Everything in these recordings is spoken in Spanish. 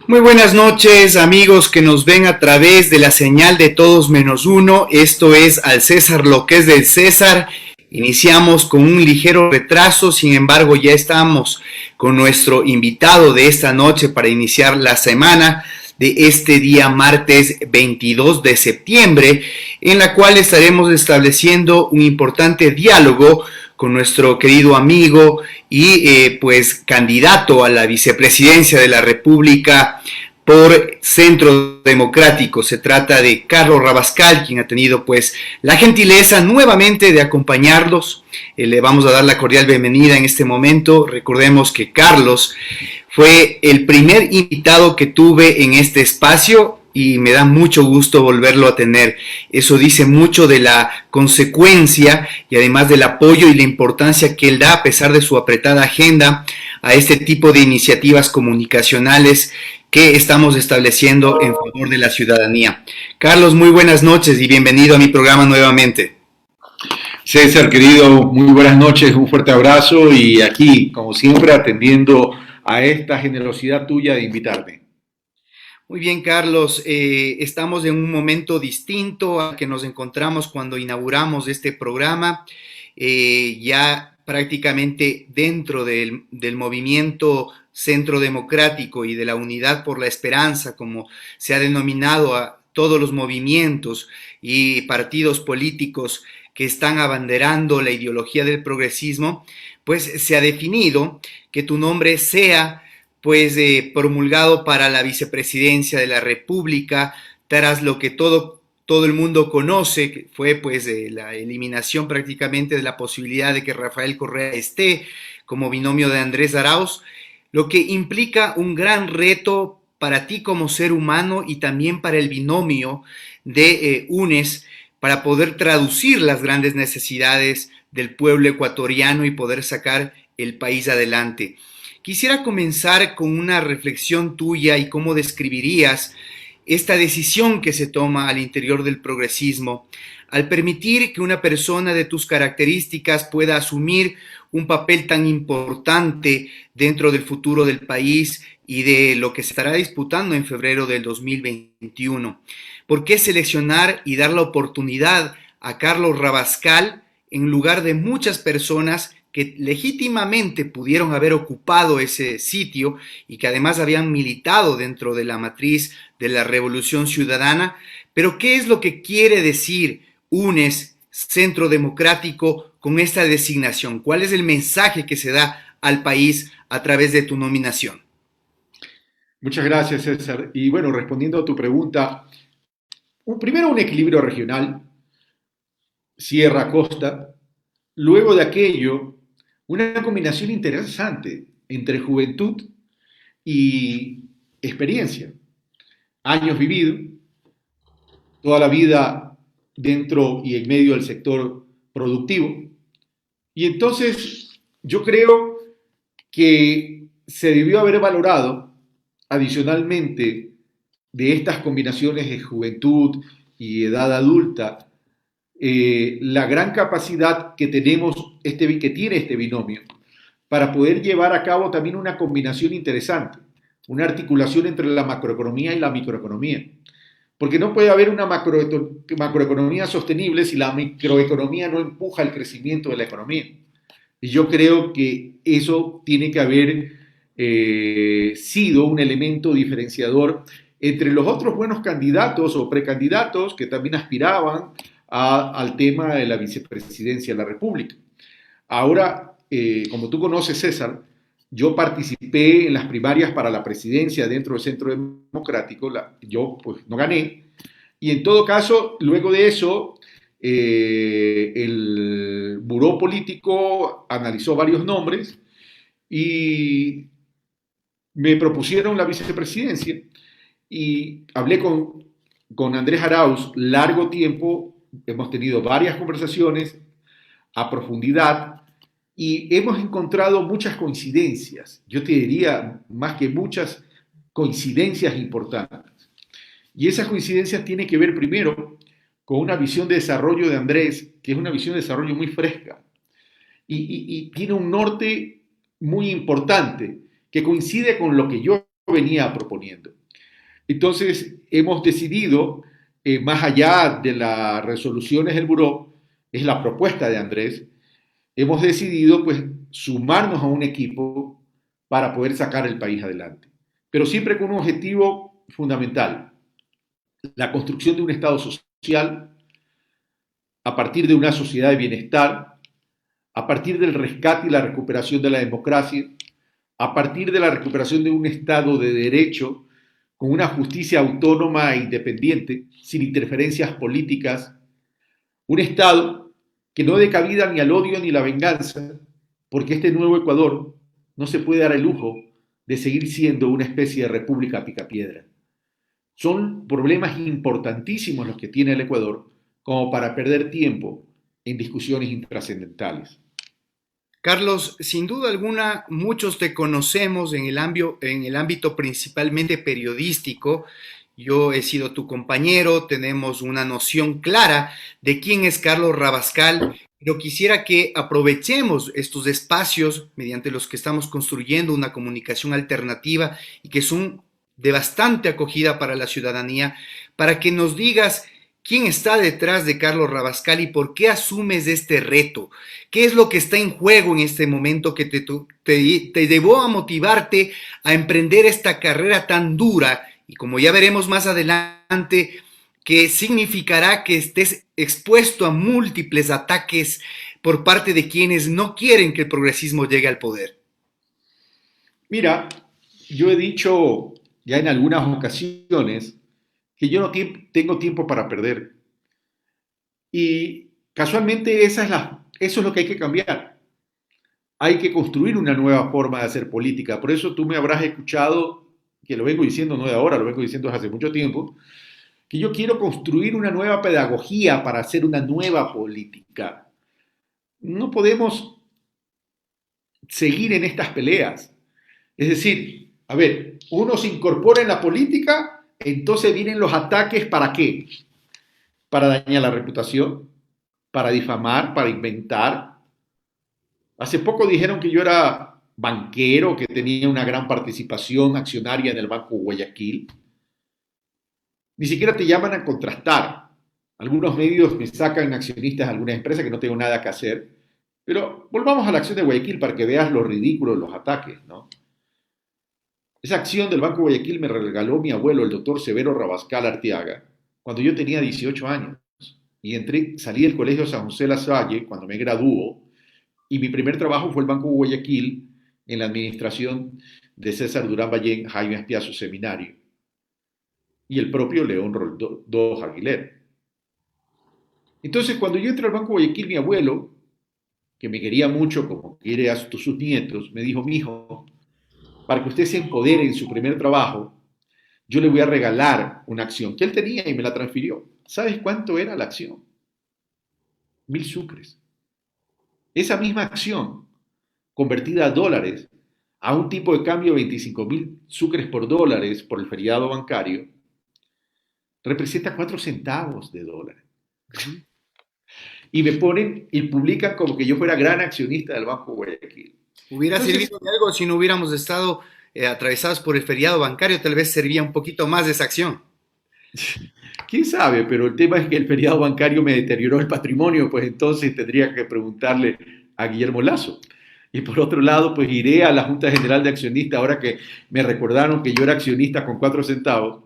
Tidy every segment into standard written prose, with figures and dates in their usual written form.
Muy buenas noches, amigos que nos ven a través de la señal de Todos Menos Uno. Esto es Al César lo que es del César. Iniciamos con un ligero retraso, sin embargo ya estamos con nuestro invitado de esta noche para iniciar la semana de este día martes 22 de septiembre, en la cual estaremos estableciendo un importante diálogo con nuestro querido amigo y pues candidato a la vicepresidencia de la República por Centro Democrático. Se trata de Carlos Rabascal, quien ha tenido pues la gentileza nuevamente de acompañarlos. Le vamos a dar la cordial bienvenida en este momento. Recordemos que Carlos fue el primer invitado que tuve en este espacio y me da mucho gusto volverlo a tener. Eso dice mucho de la consecuencia y además del apoyo y la importancia que él da, a pesar de su apretada agenda, a este tipo de iniciativas comunicacionales que estamos estableciendo en favor de la ciudadanía. Carlos, muy buenas noches y bienvenido a mi programa nuevamente. César, querido, muy buenas noches, un fuerte abrazo y aquí, como siempre, atendiendo a esta generosidad tuya de invitarme. Muy bien, Carlos, estamos en un momento distinto al que nos encontramos cuando inauguramos este programa, ya prácticamente dentro del movimiento Centro Democrático y de la Unidad por la Esperanza, como se ha denominado a todos los movimientos y partidos políticos que están abanderando la ideología del progresismo, pues se ha definido que tu nombre sea pues promulgado para la vicepresidencia de la República, tras lo que todo el mundo conoce, que fue pues la eliminación prácticamente de la posibilidad de que Rafael Correa esté como binomio de Andrés Arauz, lo que implica un gran reto para ti como ser humano y también para el binomio de UNES, para poder traducir las grandes necesidades del pueblo ecuatoriano y poder sacar el país adelante. Quisiera comenzar con una reflexión tuya y cómo describirías esta decisión que se toma al interior del progresismo al permitir que una persona de tus características pueda asumir un papel tan importante dentro del futuro del país y de lo que se estará disputando en febrero del 2021. ¿Por qué seleccionar y dar la oportunidad a Carlos Rabascal en lugar de muchas personas que legítimamente pudieron haber ocupado ese sitio y que además habían militado dentro de la matriz de la Revolución Ciudadana? Pero ¿qué es lo que quiere decir UNES, Centro Democrático, con esta designación? ¿Cuál es el mensaje que se da al país a través de tu nominación? Muchas gracias, César. Y bueno, respondiendo a tu pregunta, primero un equilibrio regional, sierra-costa, luego de aquello, una combinación interesante entre juventud y experiencia. Años vividos, toda la vida dentro y en medio del sector productivo. Y entonces yo creo que se debió haber valorado adicionalmente de estas combinaciones de juventud y edad adulta, la gran capacidad que que tiene este binomio para poder llevar a cabo también una combinación interesante, una articulación entre la macroeconomía y la microeconomía. Porque no puede haber una macroeconomía sostenible si la microeconomía no empuja el crecimiento de la economía. Y yo creo que eso tiene que haber sido un elemento diferenciador entre los otros buenos candidatos o precandidatos que también aspiraban al tema de la vicepresidencia de la República. Ahora, como tú conoces, César, yo participé en las primarias para la presidencia dentro del Centro Democrático, yo pues no gané, y en todo caso, luego de eso, el buró político analizó varios nombres y me propusieron la vicepresidencia y hablé con Andrés Arauz largo tiempo, hemos tenido varias conversaciones a profundidad y hemos encontrado muchas coincidencias, yo te diría más que muchas coincidencias importantes. Y esas coincidencias tienen que ver primero con una visión de desarrollo de Andrés, que es una visión de desarrollo muy fresca y tiene un norte muy importante que coincide con lo que yo venía proponiendo. Entonces, hemos decidido, más allá de las resoluciones del buró, es la propuesta de Andrés, hemos decidido pues sumarnos a un equipo para poder sacar el país adelante. Pero siempre con un objetivo fundamental, la construcción de un Estado social a partir de una sociedad de bienestar, a partir del rescate y la recuperación de la democracia, a partir de la recuperación de un Estado de derecho, con una justicia autónoma e independiente, sin interferencias políticas, un Estado que no dé cabida ni al odio ni la venganza, porque este nuevo Ecuador no se puede dar el lujo de seguir siendo una especie de república picapiedra. Son problemas importantísimos los que tiene el Ecuador como para perder tiempo en discusiones intrascendentales. Carlos, sin duda alguna, muchos te conocemos en el ámbito principalmente periodístico. Yo he sido tu compañero, tenemos una noción clara de quién es Carlos Rabascal, pero quisiera que aprovechemos estos espacios mediante los que estamos construyendo una comunicación alternativa y que son de bastante acogida para la ciudadanía, para que nos digas quién está detrás de Carlos Rabascal y por qué asumes este reto. ¿Qué es lo que está en juego en este momento que te llevó a motivarte a emprender esta carrera tan dura? Y como ya veremos más adelante, que significará que estés expuesto a múltiples ataques por parte de quienes no quieren que el progresismo llegue al poder. Mira, yo he dicho ya en algunas ocasiones que yo no tengo tiempo para perder. Y casualmente eso es lo que hay que cambiar. Hay que construir una nueva forma de hacer política. Por eso tú me habrás escuchado, que lo vengo diciendo no de ahora, lo vengo diciendo desde hace mucho tiempo, que yo quiero construir una nueva pedagogía para hacer una nueva política. No podemos seguir en estas peleas. Es decir, a ver, uno se incorpora en la política, entonces vienen los ataques, ¿para qué? Para dañar la reputación, para difamar, para inventar. Hace poco dijeron que yo era banquero, que tenía una gran participación accionaria en el Banco Guayaquil. Ni siquiera te llaman a contrastar. Algunos medios me sacan accionistas de algunas empresas que no tengo nada que hacer. Pero volvamos a la acción de Guayaquil para que veas lo ridículo de los ataques, ¿no? Esa acción del Banco Guayaquil me regaló mi abuelo, el doctor Severo Rabascal Arteaga, cuando yo tenía 18 años. Y salí del Colegio San José La Salle cuando me graduó. Y mi primer trabajo fue el Banco Guayaquil en la administración de César Durán Ballén, Jaime Aspiazu Seminario y el propio León Roldós Aguilera. Entonces, cuando yo entré al Banco Guayaquil, mi abuelo, que me quería mucho como quiere a sus nietos, me dijo: mijo, para que usted se empodere en su primer trabajo, yo le voy a regalar una acción que él tenía y me la transfirió. ¿Sabes cuánto era la acción? 1.000 sucres. Esa misma acción, convertida a dólares, a un tipo de cambio de 25.000 sucres por dólares por el feriado bancario, representa 4 centavos de dólar. Y me ponen y publican como que yo fuera gran accionista del Banco Guayaquil. Hubiera servido de algo si no hubiéramos estado atravesados por el feriado bancario, tal vez servía un poquito más de esa acción. ¿Quién sabe? Pero el tema es que el feriado bancario me deterioró el patrimonio, pues entonces tendría que preguntarle a Guillermo Lazo. Y por otro lado, pues iré a la Junta General de Accionistas, ahora que me recordaron que yo era accionista con 4 centavos,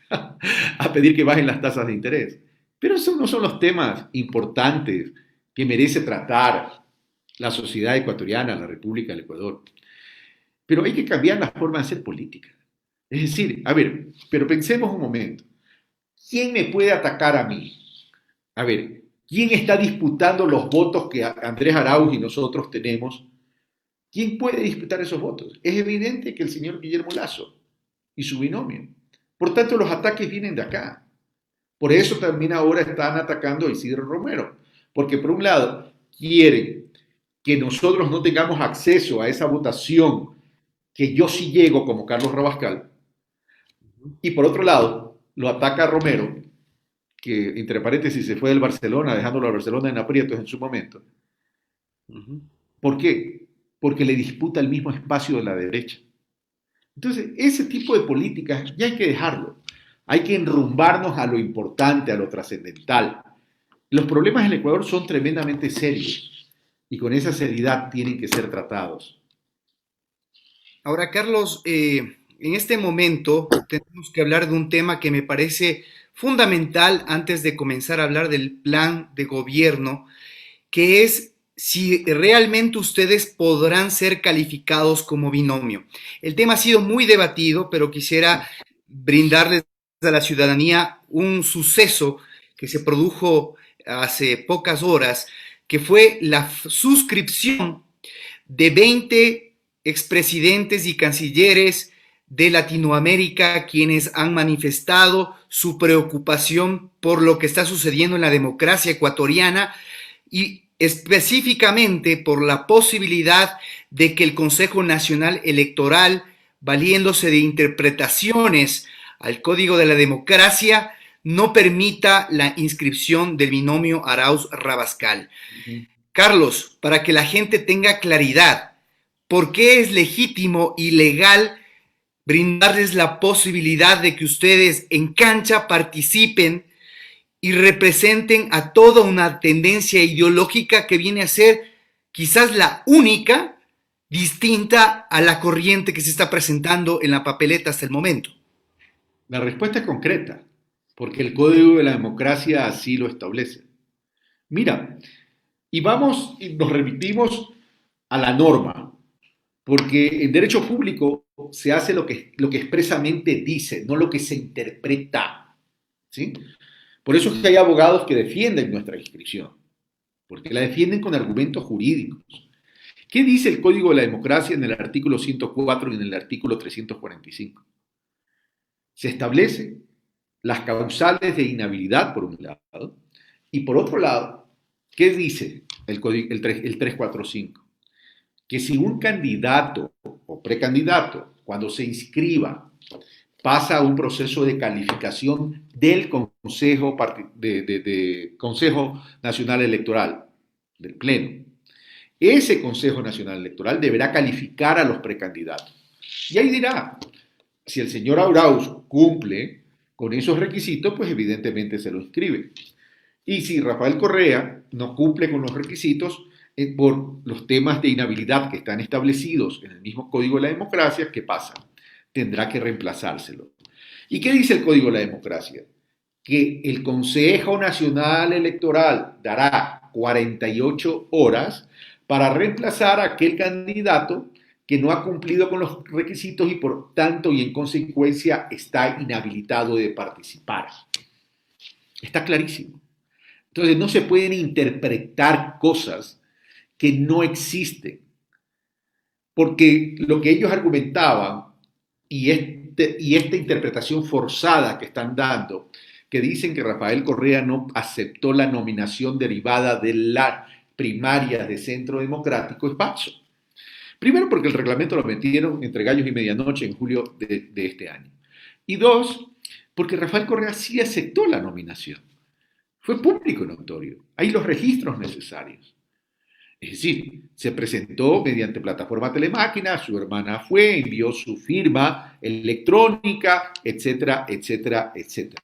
a pedir que bajen las tasas de interés. Pero esos no son los temas importantes que merece tratar la sociedad ecuatoriana, la República del Ecuador. Pero hay que cambiar la forma de hacer política. Es decir, a ver, pero pensemos un momento. ¿Quién me puede atacar a mí? A ver, ¿quién está disputando los votos que Andrés Arauz y nosotros tenemos? ¿Quién puede disputar esos votos? Es evidente que el señor Guillermo Lasso y su binomio. Por tanto, los ataques vienen de acá. Por eso también ahora están atacando a Isidro Romero. Porque por un lado, quieren que nosotros no tengamos acceso a esa votación que yo sí llego como Carlos Rabascal. Y por otro lado, lo ataca a Romero, que entre paréntesis se fue del Barcelona, dejándolo al Barcelona en aprietos en su momento. ¿Por qué? Porque le disputa el mismo espacio de la derecha. Entonces, ese tipo de políticas ya hay que dejarlo. Hay que enrumbarnos a lo importante, a lo trascendental. Los problemas en el Ecuador son tremendamente serios y con esa seriedad tienen que ser tratados. Ahora, Carlos, en este momento tenemos que hablar de un tema que me parece fundamental antes de comenzar a hablar del plan de gobierno, que es si realmente ustedes podrán ser calificados como binomio. El tema ha sido muy debatido, pero quisiera brindarles a la ciudadanía un suceso que se produjo hace pocas horas, que fue la suscripción de 20 expresidentes y cancilleres de Latinoamérica quienes han manifestado su preocupación por lo que está sucediendo en la democracia ecuatoriana y específicamente por la posibilidad de que el Consejo Nacional Electoral, valiéndose de interpretaciones al Código de la Democracia, no permita la inscripción del binomio Arauz-Rabascal. Carlos, para que la gente tenga claridad, ¿por qué es legítimo y legal brindarles la posibilidad de que ustedes en cancha participen y representen a toda una tendencia ideológica que viene a ser quizás la única distinta a la corriente que se está presentando en la papeleta hasta el momento? La respuesta es concreta, porque el Código de la Democracia así lo establece. Mira, y vamos y nos remitimos a la norma, porque en derecho público se hace lo que expresamente dice, no lo que se interpreta. ¿Sí? Por eso es que hay abogados que defienden nuestra inscripción, porque la defienden con argumentos jurídicos. ¿Qué dice el Código de la Democracia en el artículo 104 y en el artículo 345? Se establece las causales de inhabilidad, por un lado, y por otro lado, ¿qué dice el 345? Que si un candidato o precandidato, cuando se inscriba, pasa a un proceso de calificación del Consejo Nacional Electoral, del Pleno, ese Consejo Nacional Electoral deberá calificar a los precandidatos. Y ahí dirá, si el señor Arauz cumple con esos requisitos, pues evidentemente se lo inscribe. Y si Rafael Correa no cumple con los requisitos por los temas de inhabilidad que están establecidos en el mismo Código de la Democracia, ¿qué pasa? Tendrá que reemplazárselo. ¿Y qué dice el Código de la Democracia? Que el Consejo Nacional Electoral dará 48 horas para reemplazar a aquel candidato que no ha cumplido con los requisitos y por tanto y en consecuencia está inhabilitado de participar. Está clarísimo. Entonces no se pueden interpretar cosas que no existen, porque lo que ellos argumentaban y esta interpretación forzada que están dando, que dicen que Rafael Correa no aceptó la nominación derivada de las primarias de Centro Democrático, es falso. Primero porque el reglamento lo metieron entre gallos y medianoche en julio de este año. Y dos, porque Rafael Correa sí aceptó la nominación. Fue público y notorio. Hay los registros necesarios. Es decir, se presentó mediante plataforma telemáquina, su hermana fue, envió su firma electrónica, etcétera, etcétera, etcétera.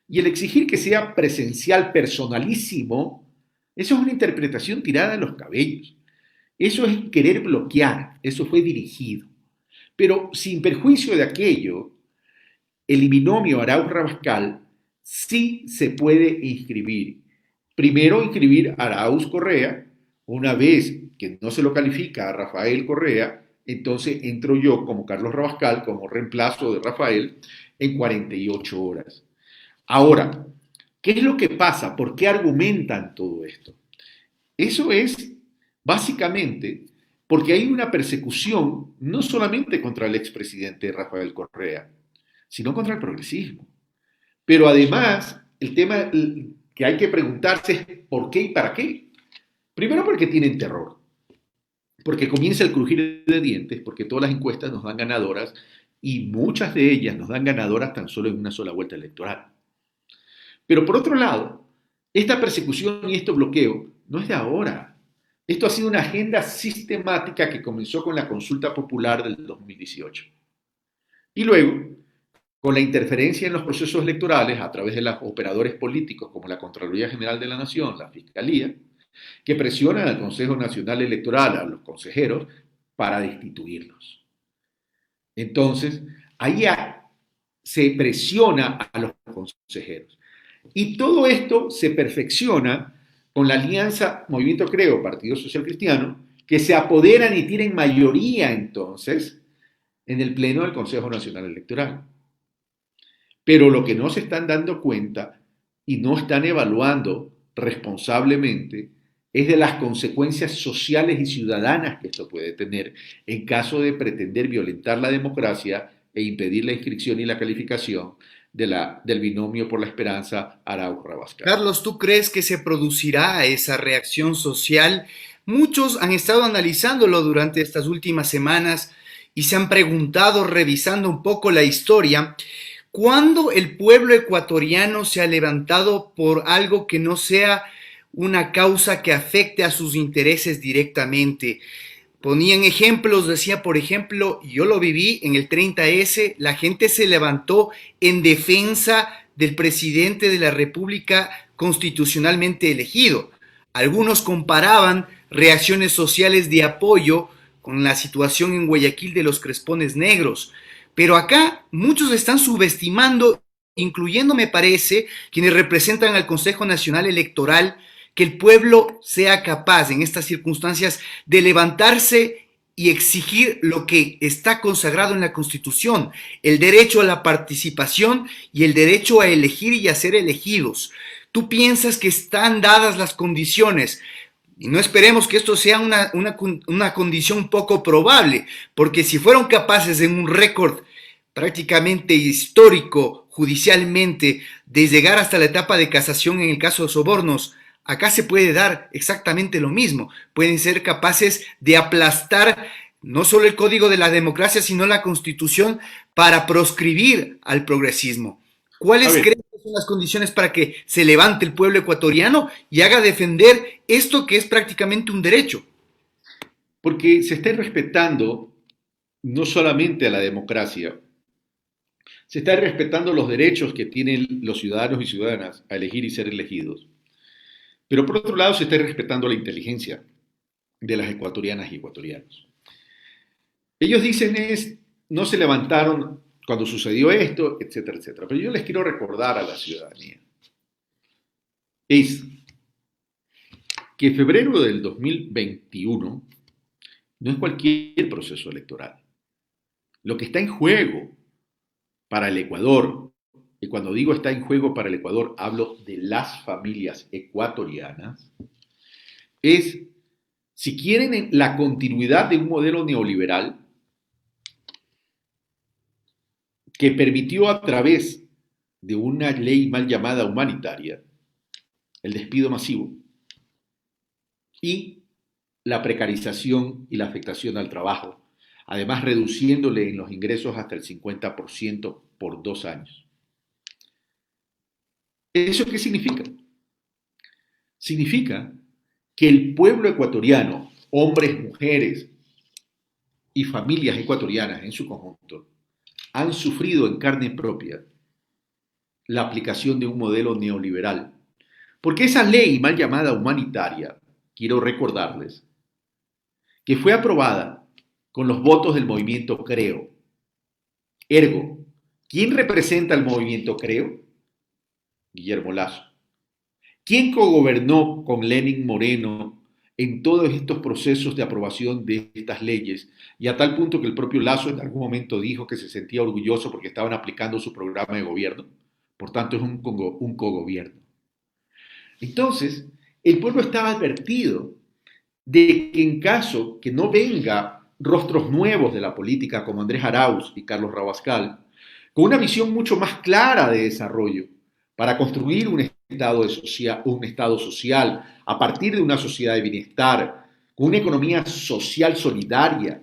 Y el exigir que sea presencial personalísimo, eso es una interpretación tirada de los cabellos. Eso es querer bloquear, eso fue dirigido. Pero sin perjuicio de aquello, el binomio Arauz-Rabascal sí se puede inscribir. Primero inscribir a Arauz-Correa, una vez que no se lo califica a Rafael Correa, entonces entro yo como Carlos Rabascal, como reemplazo de Rafael, en 48 horas. Ahora, ¿qué es lo que pasa? ¿Por qué argumentan todo esto? Eso es básicamente porque hay una persecución no solamente contra el expresidente Rafael Correa, sino contra el progresismo. Pero además, el tema que hay que preguntarse es ¿por qué y para qué? Primero porque tienen terror, porque comienza el crujir de dientes, porque todas las encuestas nos dan ganadoras y muchas de ellas nos dan ganadoras tan solo en una sola vuelta electoral. Pero por otro lado, esta persecución y este bloqueo no es de ahora. Esto ha sido una agenda sistemática que comenzó con la consulta popular del 2018. Y luego, con la interferencia en los procesos electorales a través de los operadores políticos como la Contraloría General de la Nación, la Fiscalía, que presionan al Consejo Nacional Electoral, a los consejeros, para destituirlos. Entonces, ahí se presiona a los consejeros. Y todo esto se perfecciona con la alianza Movimiento Creo, Partido Social Cristiano, que se apoderan y tienen mayoría entonces en el Pleno del Consejo Nacional Electoral. Pero lo que no se están dando cuenta y no están evaluando responsablemente es de las consecuencias sociales y ciudadanas que esto puede tener en caso de pretender violentar la democracia e impedir la inscripción y la calificación del binomio por la esperanza Arauz-Rabascal. Carlos, ¿tú crees que se producirá esa reacción social? Muchos han estado analizándolo durante estas últimas semanas y se han preguntado, revisando un poco la historia, ¿cuándo el pueblo ecuatoriano se ha levantado por algo que no sea una causa que afecte a sus intereses directamente? Ponían ejemplos, decía, por ejemplo, yo lo viví en el 30S, la gente se levantó en defensa del presidente de la República constitucionalmente elegido. Algunos comparaban reacciones sociales de apoyo con la situación en Guayaquil de los Crespones Negros. Pero acá muchos están subestimando, incluyendo, me parece, quienes representan al Consejo Nacional Electoral, que el pueblo sea capaz en estas circunstancias de levantarse y exigir lo que está consagrado en la Constitución, el derecho a la participación y el derecho a elegir y a ser elegidos. ¿Tú piensas que están dadas las condiciones? Y no esperemos que esto sea una condición poco probable, porque si fueron capaces en un récord prácticamente histórico, judicialmente, de llegar hasta la etapa de casación en el caso de sobornos, acá se puede dar exactamente lo mismo. Pueden ser capaces de aplastar no solo el código de la democracia, sino la Constitución para proscribir al progresismo. ¿Cuáles creen que son las condiciones para que se levante el pueblo ecuatoriano y haga defender esto que es prácticamente un derecho? Porque se está respetando no solamente a la democracia, se está respetando los derechos que tienen los ciudadanos y ciudadanas a elegir y ser elegidos. Pero por otro lado se está respetando la inteligencia de las ecuatorianas y ecuatorianos. Ellos dicen no se levantaron cuando sucedió esto, etcétera, etcétera. Pero yo les quiero recordar a la ciudadanía es que febrero del 2021 no es cualquier proceso electoral. Lo que está en juego para el Ecuador, y cuando digo está en juego para el Ecuador, hablo de las familias ecuatorianas, es, si quieren, la continuidad de un modelo neoliberal que permitió a través de una ley mal llamada humanitaria el despido masivo y la precarización y la afectación al trabajo, además reduciéndole en los ingresos hasta el 50% por 2 años. ¿Eso qué significa? Significa que el pueblo ecuatoriano, hombres, mujeres y familias ecuatorianas en su conjunto, han sufrido en carne propia la aplicación de un modelo neoliberal. Porque esa ley mal llamada humanitaria, quiero recordarles, que fue aprobada con los votos del movimiento Creo. Ergo, ¿Quién representa el movimiento Creo? Guillermo Lasso. ¿Quién cogobernó con Lenin Moreno en todos estos procesos de aprobación de estas leyes? Y a tal punto que el propio Lasso en algún momento dijo que se sentía orgulloso porque estaban aplicando su programa de gobierno. Por tanto, es un cogobierno. Entonces, el pueblo estaba advertido de que en caso que no venga rostros nuevos de la política como Andrés Arauz y Carlos Rabascal, con una visión mucho más clara de desarrollo para construir un estado social a partir de una sociedad de bienestar, con una economía social solidaria,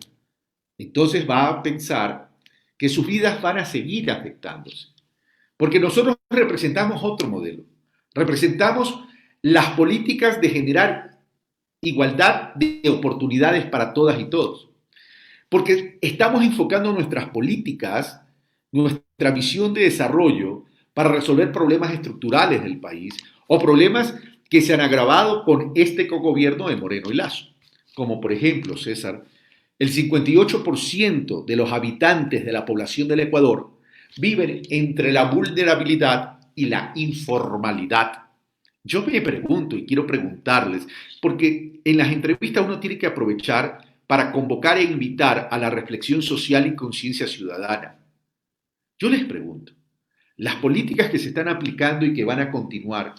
entonces va a pensar que sus vidas van a seguir afectándose. Porque nosotros representamos otro modelo. Representamos las políticas de generar igualdad de oportunidades para todas y todos. Porque estamos enfocando nuestras políticas, nuestra visión de desarrollo para resolver problemas estructurales del país o problemas que se han agravado con este cogobierno de Moreno y Lasso. Como por ejemplo, César, el 58% de los habitantes de la población del Ecuador viven entre la vulnerabilidad y la informalidad. Yo me pregunto y quiero preguntarles, porque en las entrevistas uno tiene que aprovechar para convocar e invitar a la reflexión social y conciencia ciudadana. Yo les pregunto, ¿las políticas que se están aplicando y que van a continuar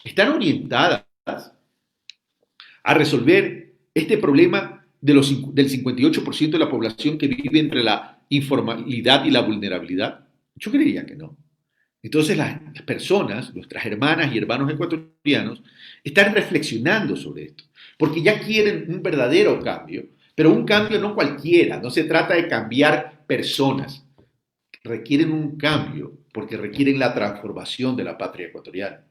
están orientadas a resolver este problema del 58% de la población que vive entre la informalidad y la vulnerabilidad? Yo creería que no. Entonces las personas, nuestras hermanas y hermanos ecuatorianos, están reflexionando sobre esto, porque ya quieren un verdadero cambio, pero un cambio no cualquiera, no se trata de cambiar personas, requieren un cambio porque requieren la transformación de la patria ecuatoriana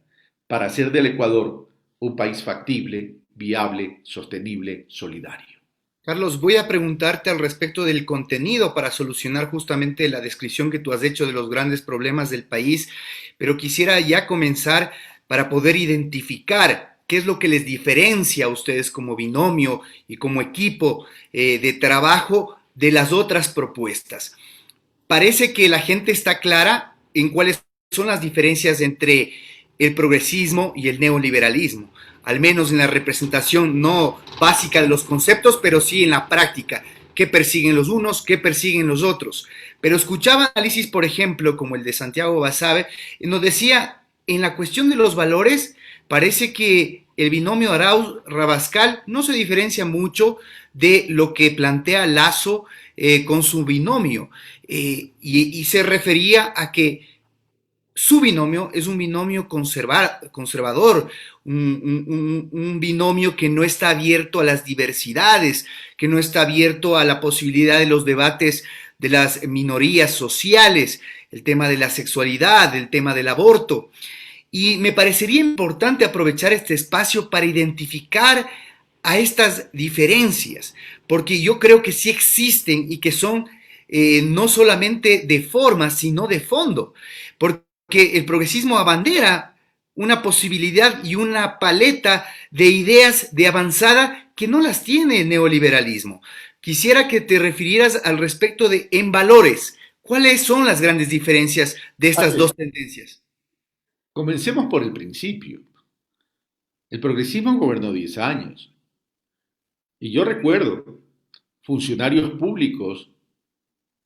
para hacer del Ecuador un país factible, viable, sostenible, solidario. Carlos, voy a preguntarte al respecto del contenido para solucionar justamente la descripción que tú has hecho de los grandes problemas del país, pero quisiera ya comenzar para poder identificar qué es lo que les diferencia a ustedes como binomio y como equipo de trabajo de las otras propuestas. Parece que la gente está clara en cuáles son las diferencias entre el progresismo y el neoliberalismo, al menos en la representación no básica de los conceptos, pero sí en la práctica, qué persiguen los unos, qué persiguen los otros. Pero escuchaba análisis, por ejemplo, como el de Santiago Basabe, nos decía, en la cuestión de los valores, parece que el binomio Arauz-Rabascal no se diferencia mucho de lo que plantea Lasso con su binomio. Y se refería a que su binomio es un binomio conservador, un binomio que no está abierto a las diversidades, que no está abierto a la posibilidad de los debates de las minorías sociales, el tema de la sexualidad, el tema del aborto. Y me parecería importante aprovechar este espacio para identificar a estas diferencias, porque yo creo que sí existen y que son no solamente de forma, sino de fondo, porque el progresismo abandera una posibilidad y una paleta de ideas de avanzada que no las tiene el neoliberalismo. Quisiera que te refirieras al respecto de en valores. ¿Cuáles son las grandes diferencias de estas dos tendencias? Comencemos por el principio. El progresismo gobernó 10 años. Y yo recuerdo funcionarios públicos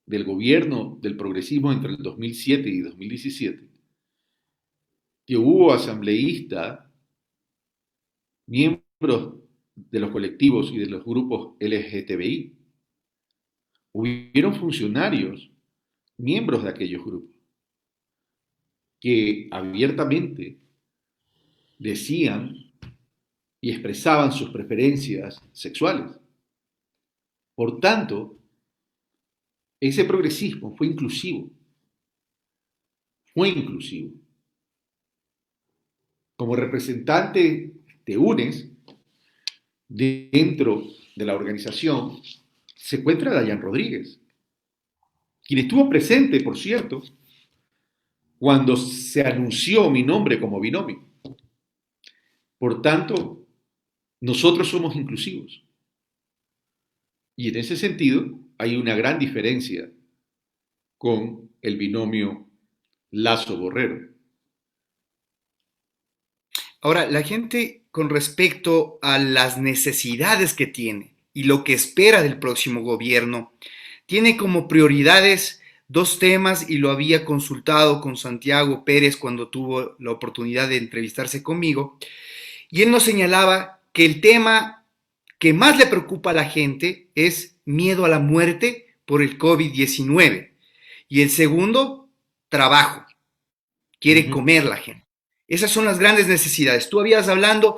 del gobierno del progresismo entre el 2007 y 2017, que hubo asambleístas, miembros de los colectivos y de los grupos LGTBI. Hubieron funcionarios, miembros de aquellos grupos, que abiertamente decían y expresaban sus preferencias sexuales. Por tanto, ese progresismo fue inclusivo. Fue inclusivo. Como representante de UNES, dentro de la organización, se encuentra Dayan Rodríguez, quien estuvo presente, por cierto, cuando se anunció mi nombre como binomio. Por tanto, nosotros somos inclusivos. Y en ese sentido, hay una gran diferencia con el binomio Lazo-Borrero. Ahora, la gente con respecto a las necesidades que tiene y lo que espera del próximo gobierno, tiene como prioridades dos temas y lo había consultado con Santiago Pérez cuando tuvo la oportunidad de entrevistarse conmigo. Y él nos señalaba que el tema que más le preocupa a la gente es miedo a la muerte por el COVID-19. Y el segundo, trabajo. Quiere comer la gente. Esas son las grandes necesidades. Tú habías hablado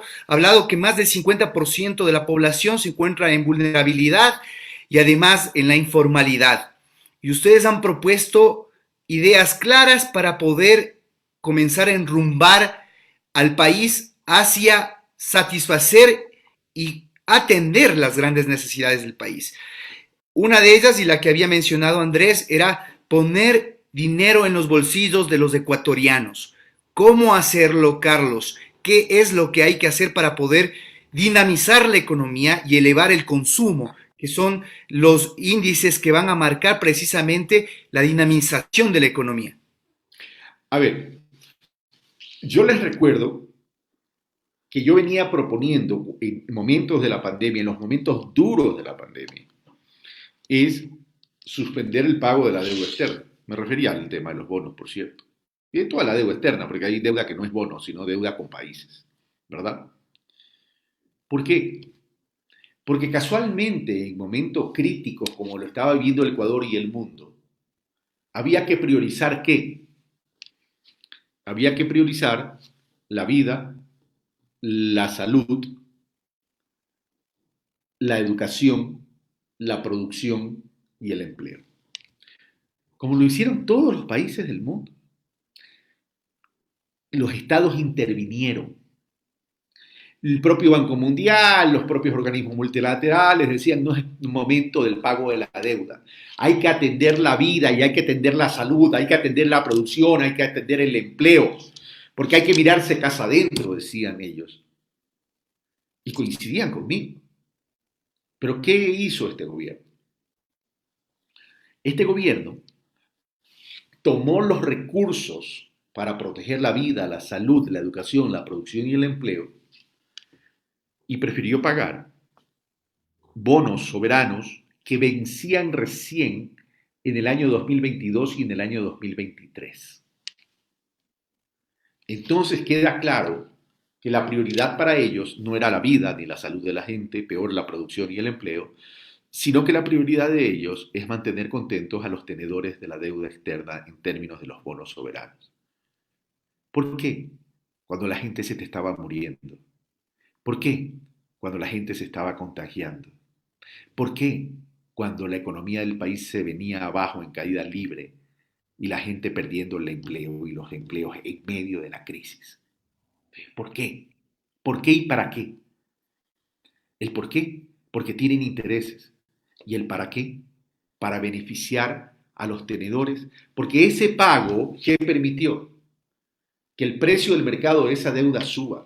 que más del 50% de la población se encuentra en vulnerabilidad y además en la informalidad. Y ustedes han propuesto ideas claras para poder comenzar a enrumbar al país hacia satisfacer y atender las grandes necesidades del país. Una de ellas, y la que había mencionado Andrés, era poner dinero en los bolsillos de los ecuatorianos. ¿Cómo hacerlo, Carlos? ¿Qué es lo que hay que hacer para poder dinamizar la economía y elevar el consumo, que son los índices que van a marcar precisamente la dinamización de la economía? A ver, yo les recuerdo que yo venía proponiendo en momentos de la pandemia, en los momentos duros de la pandemia, es suspender el pago de la deuda externa. Me refería al tema de los bonos, por cierto. Y de toda la deuda externa, porque hay deuda que no es bono, sino deuda con países, ¿verdad? ¿Por qué? Porque casualmente en momentos críticos como lo estaba viviendo el Ecuador y el mundo, había que priorizar ¿qué? Había que priorizar la vida, la salud, la educación, la producción y el empleo. Como lo hicieron todos los países del mundo. Los estados intervinieron. El propio Banco Mundial, los propios organismos multilaterales decían no es el momento del pago de la deuda. Hay que atender la vida y hay que atender la salud, hay que atender la producción, hay que atender el empleo, porque hay que mirarse casa adentro, decían ellos. Y coincidían conmigo. Pero ¿qué hizo este gobierno? Este gobierno tomó los recursos para proteger la vida, la salud, la educación, la producción y el empleo y prefirió pagar bonos soberanos que vencían recién en el año 2022 y en el año 2023. Entonces queda claro que la prioridad para ellos no era la vida ni la salud de la gente, peor la producción y el empleo, sino que la prioridad de ellos es mantener contentos a los tenedores de la deuda externa en términos de los bonos soberanos. ¿Por qué? Cuando la gente se te estaba muriendo. ¿Por qué? Cuando la gente se estaba contagiando. ¿Por qué? Cuando la economía del país se venía abajo en caída libre y la gente perdiendo el empleo y los empleos en medio de la crisis. ¿Por qué? ¿Por qué y para qué? El por qué, porque tienen intereses. Y el para qué, para beneficiar a los tenedores, porque ese pago que permitió que el precio del mercado de esa deuda suba.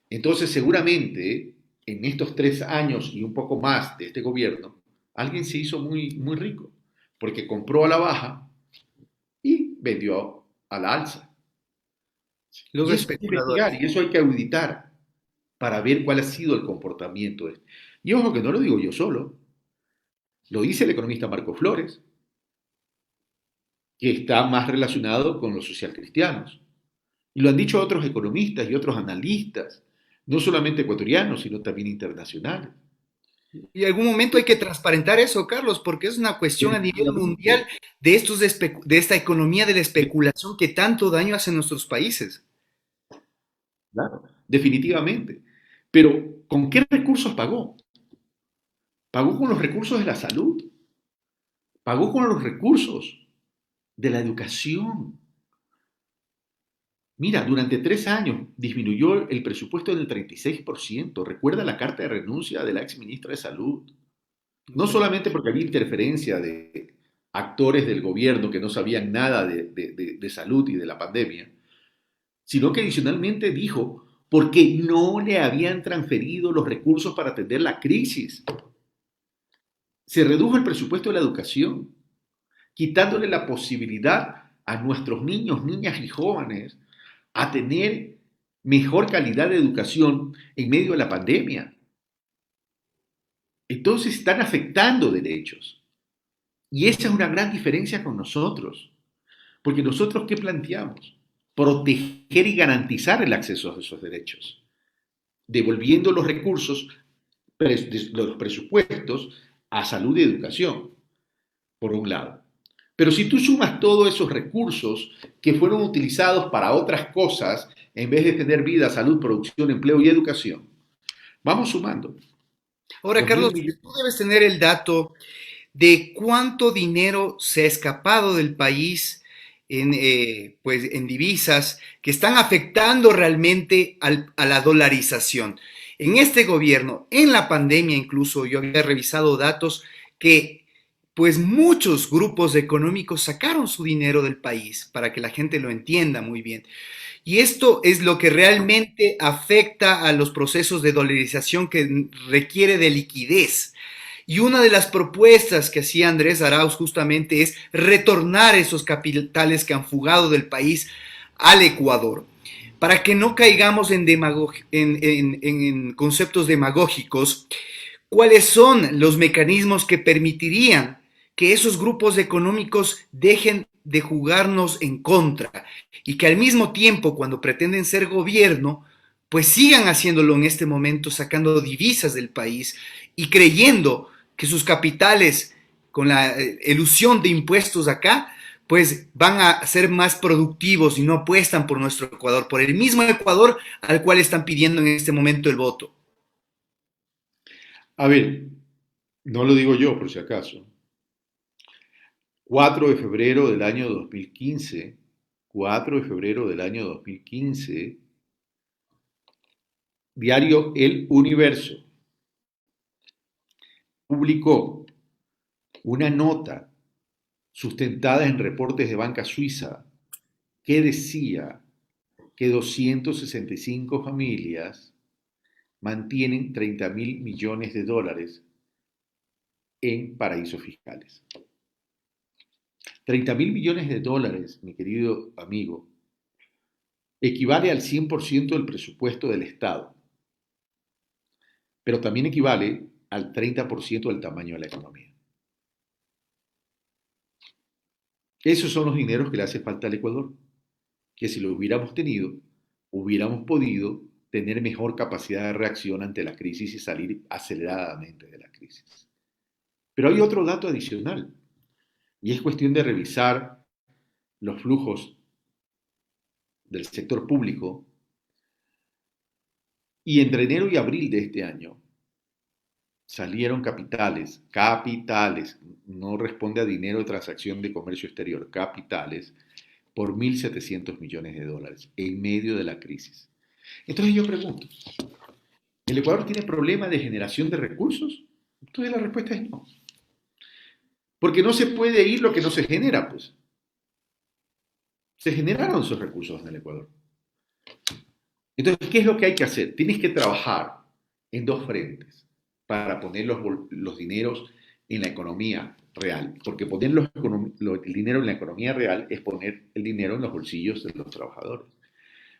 Entonces, seguramente, en estos 3 años y un poco más de este gobierno, alguien se hizo muy, muy rico, porque compró a la baja y vendió a la alza. Los Y eso hay que especuladores. investigar y eso hay que auditar para ver cuál ha sido el comportamiento. Y ojo que no lo digo yo solo, lo dice el economista Marco Flores, que está más relacionado con los socialcristianos. Y lo han dicho otros economistas y otros analistas, no solamente ecuatorianos, sino también internacionales. Y en algún momento hay que transparentar eso, Carlos, porque es una cuestión a nivel mundial Definitivamente, de esta economía de la especulación que tanto daño hace en nuestros países. claro, definitivamente. Pero, ¿con qué recursos pagó? Pagó con los recursos de la salud, pagó con los recursos de la educación. Mira, durante 3 años disminuyó el presupuesto del 36%. Recuerda la carta de renuncia de la ex ministra de Salud. No solamente porque había interferencia de actores del gobierno que no sabían nada de salud y de la pandemia, sino que adicionalmente dijo porque no le habían transferido los recursos para atender la crisis. Se redujo el presupuesto de la educación. quitándole la posibilidad a nuestros niños, niñas y jóvenes a tener mejor calidad de educación en medio de la pandemia. Entonces están afectando derechos. Y esa es una gran diferencia con nosotros. Porque nosotros, ¿qué planteamos? Proteger y garantizar el acceso a esos derechos, devolviendo los recursos de los presupuestos a salud y educación, por un lado. Pero si tú sumas todos esos recursos que fueron utilizados para otras cosas, en vez de tener vida, salud, producción, empleo y educación, vamos sumando. Ahora, Carlos, tú debes tener el dato de cuánto dinero se ha escapado del país pues, en divisas que están afectando realmente a la dolarización. En este gobierno, en la pandemia incluso, yo había revisado datos que pues muchos grupos económicos sacaron su dinero del país, para que la gente lo entienda muy bien. Y esto es lo que realmente afecta a los procesos de dolarización que requiere de liquidez. Y una de las propuestas que hacía Andrés Arauz justamente es retornar esos capitales que han fugado del país al Ecuador, para que no caigamos en conceptos demagógicos. ¿Cuáles son los mecanismos que permitirían que esos grupos económicos dejen de jugarnos en contra y que al mismo tiempo, cuando pretenden ser gobierno, pues sigan haciéndolo en este momento, sacando divisas del país y creyendo que sus capitales, con la elusión de impuestos acá, pues van a ser más productivos y no apuestan por nuestro Ecuador, por el mismo Ecuador al cual están pidiendo en este momento el voto? A ver, no lo digo yo por si acaso. 4 de febrero del año 2015, 4 de febrero del año 2015, diario El Universo publicó una nota sustentada en reportes de banca suiza que decía que 265 familias mantienen 30.000 millones de dólares en paraísos fiscales. 30.000 millones de dólares, mi querido amigo, equivale al 100% del presupuesto del Estado, pero también equivale al 30% del tamaño de la economía. Esos son los dineros que le hace falta al Ecuador, que si lo hubiéramos tenido, hubiéramos podido tener mejor capacidad de reacción ante la crisis y salir aceleradamente de la crisis. Pero hay otro dato adicional, y es cuestión de revisar los flujos del sector público, y entre enero y abril de este año salieron capitales, no responde a dinero de transacción de comercio exterior, capitales, por 1.700 millones de dólares en medio de la crisis. Entonces yo pregunto, ¿el Ecuador tiene problema de generación de recursos? Entonces la respuesta es no. Porque no se puede ir lo que no se genera, pues. Se generaron esos recursos en el Ecuador. Entonces, ¿qué es lo que hay que hacer? Tienes que trabajar en dos frentes para poner los dineros en la economía real. Porque poner el dinero en la economía real es poner el dinero en los bolsillos de los trabajadores.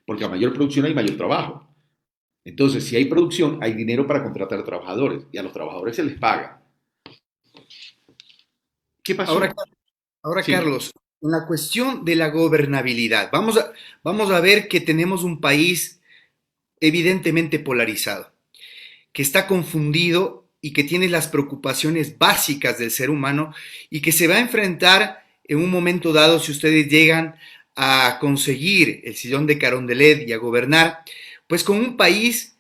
Porque a mayor producción hay mayor trabajo. Entonces, si hay producción, hay dinero para contratar trabajadores y a los trabajadores se les paga. ¿Qué pasó? Ahora sí. Carlos, en la cuestión de la gobernabilidad, vamos a ver que tenemos un país evidentemente polarizado, que está confundido y que tiene las preocupaciones básicas del ser humano y que se va a enfrentar en un momento dado, si ustedes llegan a conseguir el sillón de Carondelet y a gobernar, pues con un país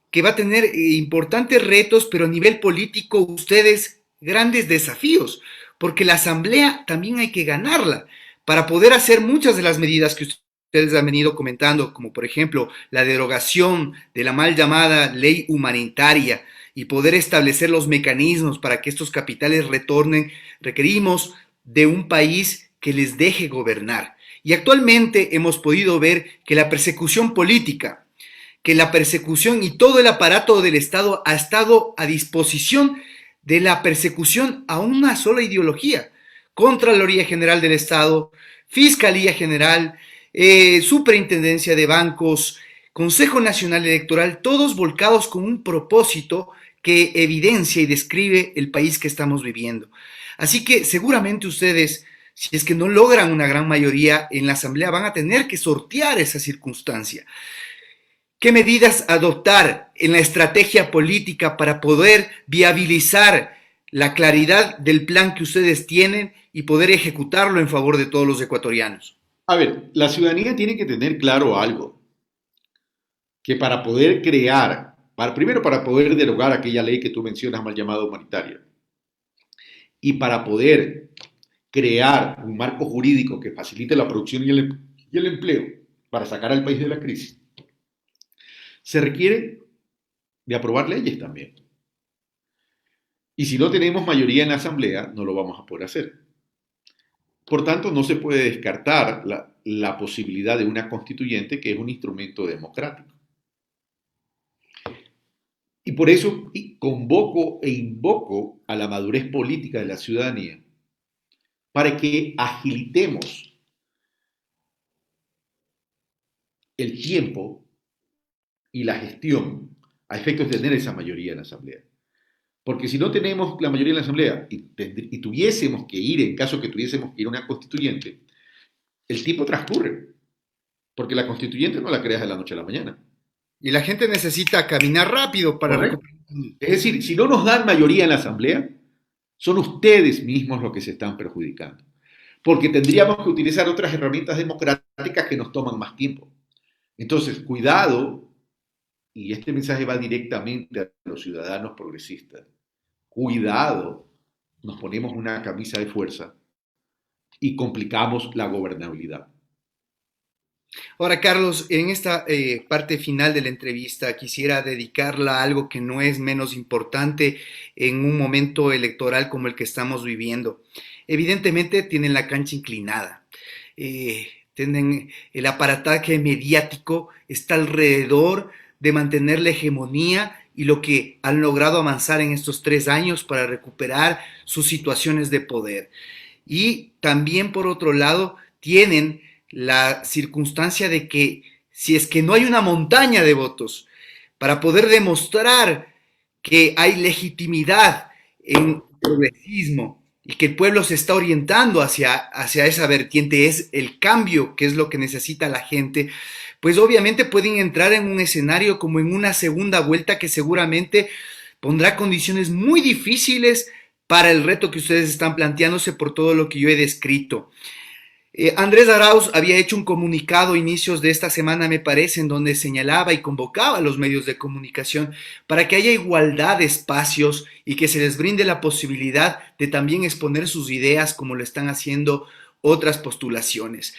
que va a tener importantes retos, pero a nivel político ustedes grandes desafíos, porque la asamblea también hay que ganarla para poder hacer muchas de las medidas que ustedes han venido comentando, como por ejemplo la derogación de la mal llamada ley humanitaria y poder establecer los mecanismos para que estos capitales retornen. Requerimos de un país que les deje gobernar. Y actualmente hemos podido ver que la persecución política, que la persecución y todo el aparato del Estado ha estado a disposición de la persecución a una sola ideología, Contraloría General del Estado, Fiscalía General, Superintendencia de Bancos, Consejo Nacional Electoral, todos volcados con un propósito que evidencia y describe el país que estamos viviendo. Así que seguramente ustedes, si es que no logran una gran mayoría en la Asamblea, van a tener que sortear esa circunstancia. ¿Qué medidas adoptar en la estrategia política para poder viabilizar la claridad del plan que ustedes tienen y poder ejecutarlo en favor de todos los ecuatorianos? A ver, la ciudadanía tiene que tener claro algo, que para poder crear, primero para poder derogar aquella ley que tú mencionas mal llamada humanitaria, y para poder crear un marco jurídico que facilite la producción y el empleo para sacar al país de la crisis, se requiere de aprobar leyes también. Y si no tenemos mayoría en la Asamblea, no lo vamos a poder hacer. Por tanto, no se puede descartar la posibilidad de una constituyente que es un instrumento democrático. Y por eso convoco e invoco a la madurez política de la ciudadanía para que agilitemos el tiempo y la gestión a efectos de tener esa mayoría en la Asamblea. Porque si no tenemos la mayoría en la Asamblea y tuviésemos que ir, en caso que tuviésemos que ir a una constituyente, el tiempo transcurre. Porque la constituyente no la creas de la noche a la mañana. Y la gente necesita caminar rápido para ¿Correcto? recuperar. Es decir, si no nos dan mayoría en la Asamblea, son ustedes mismos los que se están perjudicando. Porque tendríamos que utilizar otras herramientas democráticas que nos toman más tiempo. Entonces, cuidado, y este mensaje va directamente a los ciudadanos progresistas, cuidado, nos ponemos una camisa de fuerza y complicamos la gobernabilidad. Ahora, Carlos, en esta parte final de la entrevista quisiera dedicarla a algo que no es menos importante en un momento electoral como el que estamos viviendo. Evidentemente tienen la cancha inclinada, tienen el aparataje mediático, está alrededor de mantener la hegemonía y lo que han logrado avanzar en estos 3 años para recuperar sus situaciones de poder. Y también, por otro lado, tienen la circunstancia de que si es que no hay una montaña de votos para poder demostrar que hay legitimidad en el progresismo y que el pueblo se está orientando hacia esa vertiente, es el cambio que es lo que necesita la gente, pues obviamente pueden entrar en un escenario como en una segunda vuelta que seguramente pondrá condiciones muy difíciles para el reto que ustedes están planteándose por todo lo que yo he descrito. Andrés Arauz había hecho un comunicado a inicios de esta semana, me parece, en donde señalaba y convocaba a los medios de comunicación para que haya igualdad de espacios y que se les brinde la posibilidad de también exponer sus ideas como lo están haciendo otras postulaciones.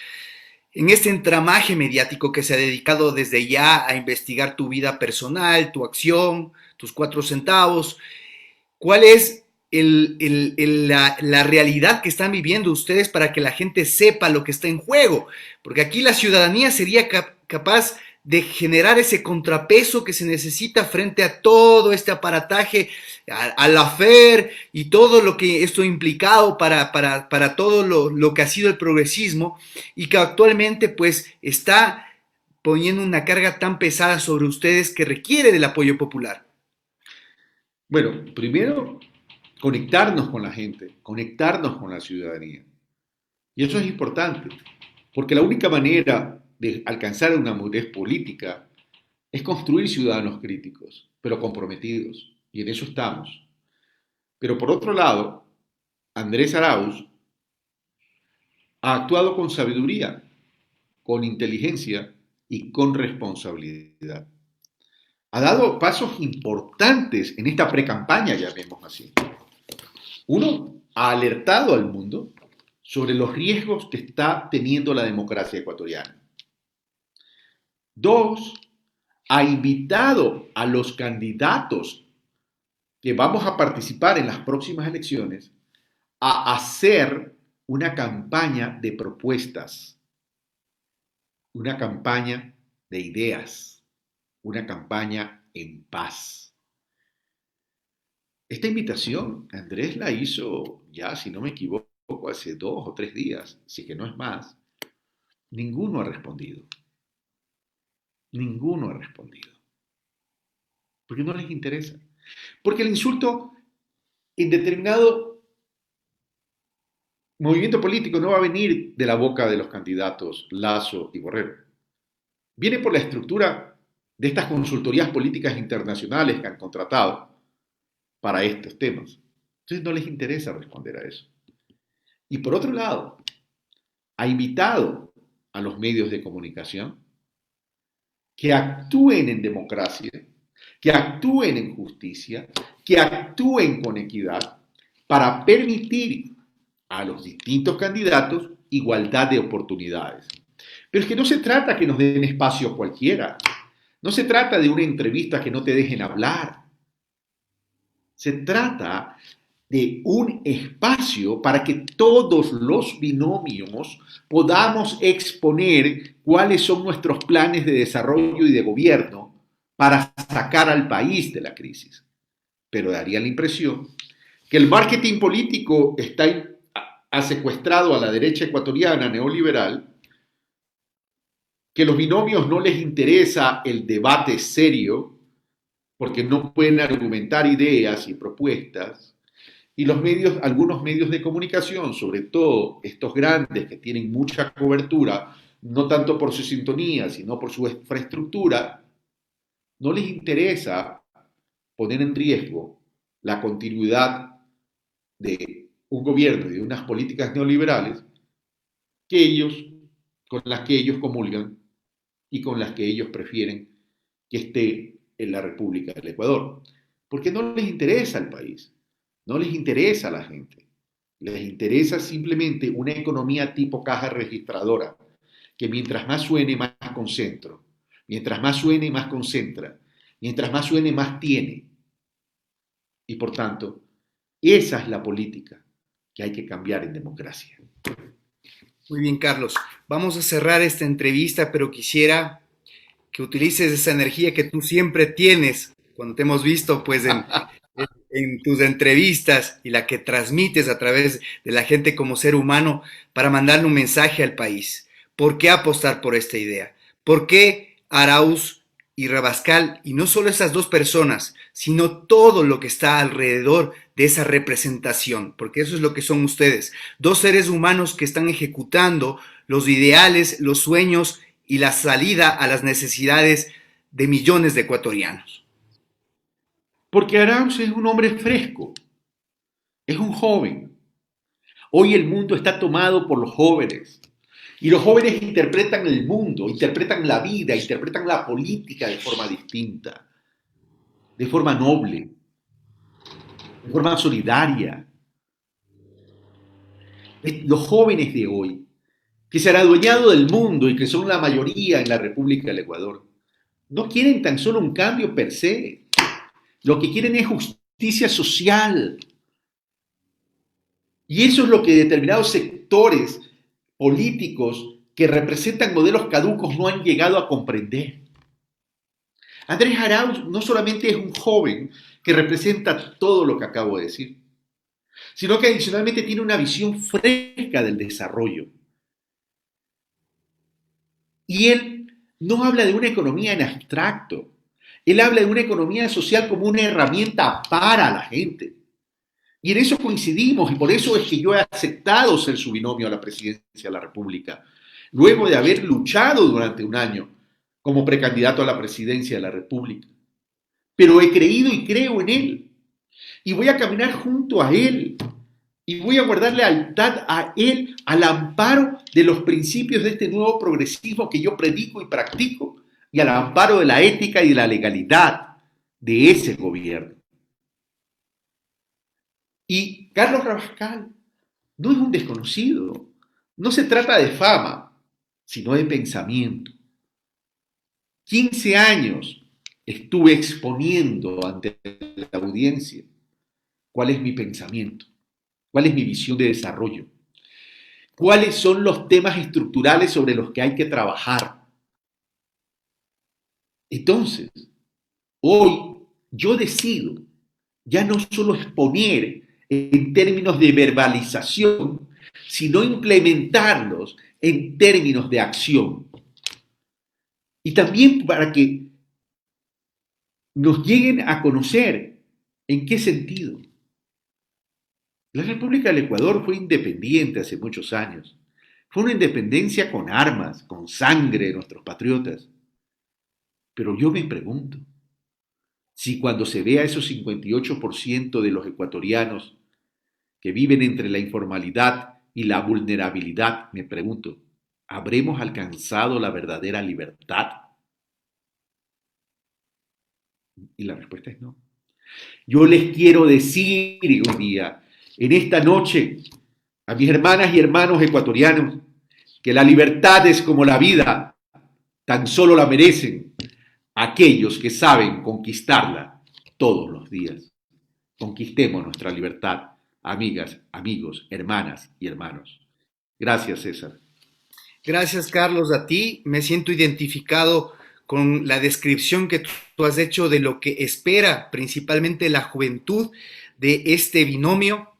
En este entramaje mediático que se ha dedicado desde ya a investigar tu vida personal, tu acción, tus 4 centavos, ¿cuál es la realidad que están viviendo ustedes para que la gente sepa lo que está en juego? Porque aquí la ciudadanía sería capaz de generar ese contrapeso que se necesita frente a todo este aparataje, a la FER y todo lo que esto ha implicado para todo lo que ha sido el progresismo y que actualmente pues está poniendo una carga tan pesada sobre ustedes que requiere del apoyo popular. Bueno, primero, conectarnos con la gente, conectarnos con la ciudadanía. Y eso es importante, porque la única manera de alcanzar una madurez política es construir ciudadanos críticos, pero comprometidos. Y en eso estamos. Pero por otro lado, Andrés Arauz ha actuado con sabiduría, con inteligencia y con responsabilidad. Ha dado pasos importantes en esta precampaña, llamémoslo así. Uno, ha alertado al mundo sobre los riesgos que está teniendo la democracia ecuatoriana. Dos, ha invitado a los candidatos que vamos a participar en las próximas elecciones a hacer una campaña de propuestas, una campaña de ideas, una campaña en paz. Esta invitación, Andrés la hizo ya, si no me equivoco, poco, hace 2 o 3 días, si que no es más, ninguno ha respondido. Ninguno ha respondido. Porque no les interesa. Porque el insulto en determinado movimiento político no va a venir de la boca de los candidatos Lasso y Borrero. Viene por la estructura de estas consultorías políticas internacionales que han contratado para estos temas. Entonces no les interesa responder a eso. Y por otro lado, ha invitado a los medios de comunicación que actúen en democracia, que actúen en justicia, que actúen con equidad para permitir a los distintos candidatos igualdad de oportunidades. Pero es que no se trata que nos den espacio cualquiera, no se trata de una entrevista que no te dejen hablar, se trata de un espacio para que todos los binomios podamos exponer cuáles son nuestros planes de desarrollo y de gobierno para sacar al país de la crisis. Pero daría la impresión que el marketing político ha secuestrado a la derecha ecuatoriana neoliberal, que los binomios no les interesa el debate serio, porque no pueden argumentar ideas y propuestas, y los medios, algunos medios de comunicación, sobre todo estos grandes que tienen mucha cobertura, no tanto por su sintonía, sino por su infraestructura, no les interesa poner en riesgo la continuidad de un gobierno y de unas políticas neoliberales con las que ellos comulgan y con las que ellos prefieren que esté en la República del Ecuador. Porque no les interesa el país, no les interesa a la gente, les interesa simplemente una economía tipo caja registradora, que mientras más suene, más concentro, mientras más suene, más concentra, mientras más suene, más tiene. Y por tanto, esa es la política que hay que cambiar en democracia. Muy bien, Carlos. Vamos a cerrar esta entrevista, pero quisiera que utilices esa energía que tú siempre tienes cuando te hemos visto pues en tus entrevistas y la que transmites a través de la gente como ser humano para mandarle un mensaje al país. ¿Por qué apostar por esta idea? ¿Por qué Arauz y Rabascal, y no solo esas dos personas, sino todo lo que está alrededor de esa representación? Porque eso es lo que son ustedes, dos seres humanos que están ejecutando los ideales, los sueños y la salida a las necesidades de millones de ecuatorianos. Porque Arauz es un hombre fresco, es un joven. Hoy el mundo está tomado por los jóvenes. Y los jóvenes interpretan el mundo, interpretan la vida, interpretan la política de forma distinta, de forma noble, de forma solidaria. Los jóvenes de hoy, que se han adueñado del mundo y que son la mayoría en la República del Ecuador, no quieren tan solo un cambio per se. Lo que quieren es justicia social. Y eso es lo que determinados sectores políticos que representan modelos caducos no han llegado a comprender. Andrés Arauz no solamente es un joven que representa todo lo que acabo de decir, sino que adicionalmente tiene una visión fresca del desarrollo. Y él no habla de una economía en abstracto, él habla de una economía social como una herramienta para la gente. Y en eso coincidimos, y por eso es que yo he aceptado ser su binomio a la presidencia de la República, luego de haber luchado durante un año como precandidato a la presidencia de la República. Pero he creído y creo en él, y voy a caminar junto a él, y voy a guardar lealtad a él, al amparo de los principios de este nuevo progresismo que yo predico y practico, y al amparo de la ética y de la legalidad de ese gobierno. Y Carlos Rabascal no es un desconocido. No se trata de fama, sino de pensamiento. 15 años estuve exponiendo ante la audiencia cuál es mi pensamiento, cuál es mi visión de desarrollo, cuáles son los temas estructurales sobre los que hay que trabajar. Entonces, hoy yo decido ya no solo exponer en términos de verbalización, sino implementarlos en términos de acción. Y también para que nos lleguen a conocer en qué sentido. La República del Ecuador fue independiente hace muchos años. Fue una independencia con armas, con sangre de nuestros patriotas. Pero yo me pregunto, si cuando se vea esos 58% de los ecuatorianos que viven entre la informalidad y la vulnerabilidad, me pregunto, ¿habremos alcanzado la verdadera libertad? Y la respuesta es no. Yo les quiero decir hoy día, en esta noche, a mis hermanas y hermanos ecuatorianos, que la libertad es como la vida, tan solo la merecen aquellos que saben conquistarla todos los días. Conquistemos nuestra libertad, amigas, amigos, hermanas y hermanos. Gracias, César. Gracias, Carlos, a ti. Me siento identificado con la descripción que tú has hecho de lo que espera principalmente la juventud de este binomio.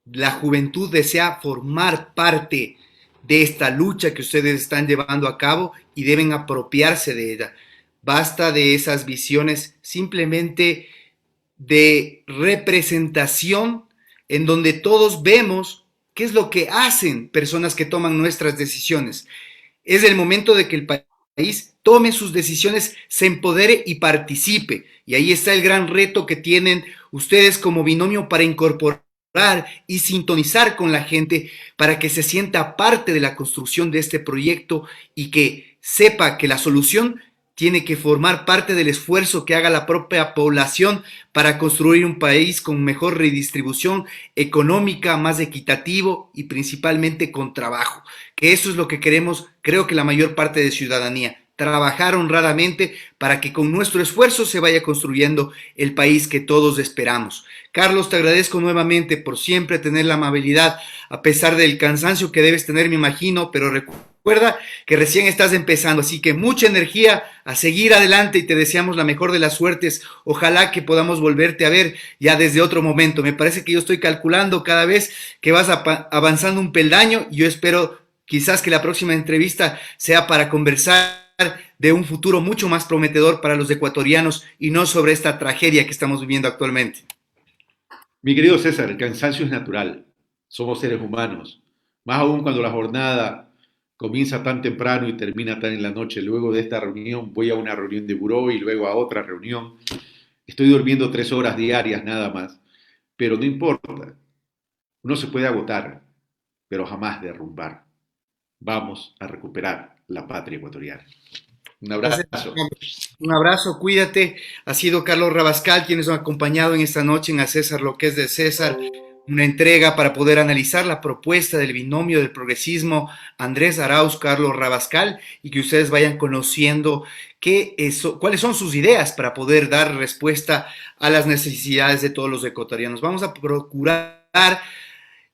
La juventud desea formar parte de esta lucha que ustedes están llevando a cabo y deben apropiarse de ella. Basta de esas visiones simplemente de representación en donde todos vemos qué es lo que hacen personas que toman nuestras decisiones. Es el momento de que el país tome sus decisiones, se empodere y participe. Y ahí está el gran reto que tienen ustedes como binomio para incorporar y sintonizar con la gente para que se sienta parte de la construcción de este proyecto y que sepa que la solución tiene que formar parte del esfuerzo que haga la propia población para construir un país con mejor redistribución económica, más equitativo y principalmente con trabajo. Que eso es lo que queremos, creo que la mayor parte de ciudadanía. Trabajar honradamente para que con nuestro esfuerzo se vaya construyendo el país que todos esperamos. Carlos, te agradezco nuevamente por siempre tener la amabilidad, a pesar del cansancio que debes tener, me imagino, pero recuerda que recién estás empezando, así que mucha energía, a seguir adelante y te deseamos la mejor de las suertes. Ojalá que podamos volverte a ver ya desde otro momento. Me parece que yo estoy calculando cada vez que vas avanzando un peldaño y yo espero quizás que la próxima entrevista sea para conversar de un futuro mucho más prometedor para los ecuatorianos y no sobre esta tragedia que estamos viviendo actualmente. Mi querido César, el cansancio es natural. Somos seres humanos. Más aún cuando la jornada comienza tan temprano y termina tan en la noche. Luego de esta reunión voy a una reunión de buró y luego a otra reunión. Estoy durmiendo 3 horas diarias nada más. Pero no importa. Uno se puede agotar, pero jamás derrumbar. Vamos a recuperar la patria ecuatoriana. Un abrazo. Un abrazo, cuídate. Ha sido Carlos Rabascal quien nos ha acompañado en esta noche en A César lo que es de César, una entrega para poder analizar la propuesta del binomio del progresismo Andrés Arauz, Carlos Rabascal, y que ustedes vayan conociendo cuáles son sus ideas para poder dar respuesta a las necesidades de todos los ecuatorianos. Vamos a procurar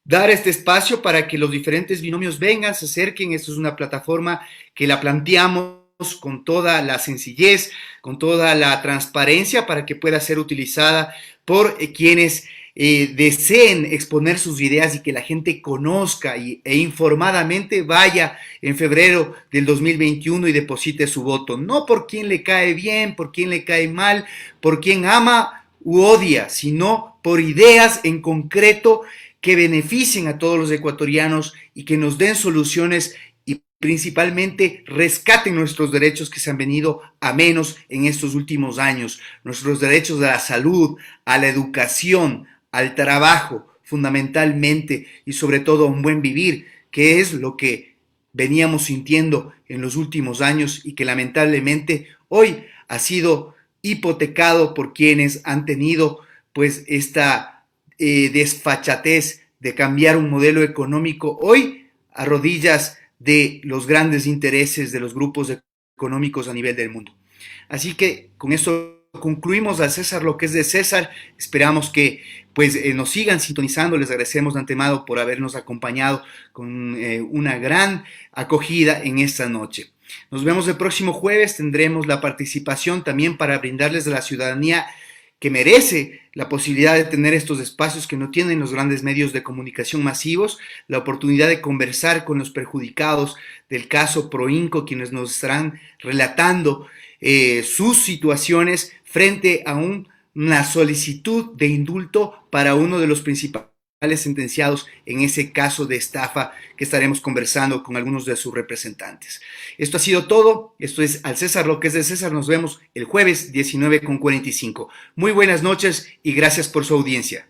dar este espacio para que los diferentes binomios vengan, se acerquen. Esto es una plataforma que la planteamos con toda la sencillez, con toda la transparencia para que pueda ser utilizada por quienes deseen exponer sus ideas y que la gente conozca e informadamente vaya en febrero del 2021 y deposite su voto. No por quien le cae bien, por quien le cae mal, por quien ama u odia, sino por ideas en concreto que beneficien a todos los ecuatorianos y que nos den soluciones y principalmente rescaten nuestros derechos que se han venido a menos en estos últimos años, nuestros derechos a la salud, a la educación, al trabajo, fundamentalmente, y sobre todo a un buen vivir, que es lo que veníamos sintiendo en los últimos años y que lamentablemente hoy ha sido hipotecado por quienes han tenido pues esta desfachatez de cambiar un modelo económico hoy a rodillas de los grandes intereses de los grupos económicos a nivel del mundo. Así que con esto concluimos a César lo que es de César. Esperamos que pues nos sigan sintonizando. Les agradecemos de antemano por habernos acompañado con una gran acogida en esta noche. Nos vemos el próximo jueves. Tendremos la participación también para brindarles a la ciudadanía que merece la posibilidad de tener estos espacios que no tienen los grandes medios de comunicación masivos, la oportunidad de conversar con los perjudicados del caso Proinco, quienes nos estarán relatando sus situaciones frente a una solicitud de indulto para uno de los principales sentenciados en ese caso de estafa que estaremos conversando con algunos de sus representantes. Esto ha sido todo. Esto es Al César lo que es de César. Nos vemos el jueves 19:45. Muy buenas noches y gracias por su audiencia.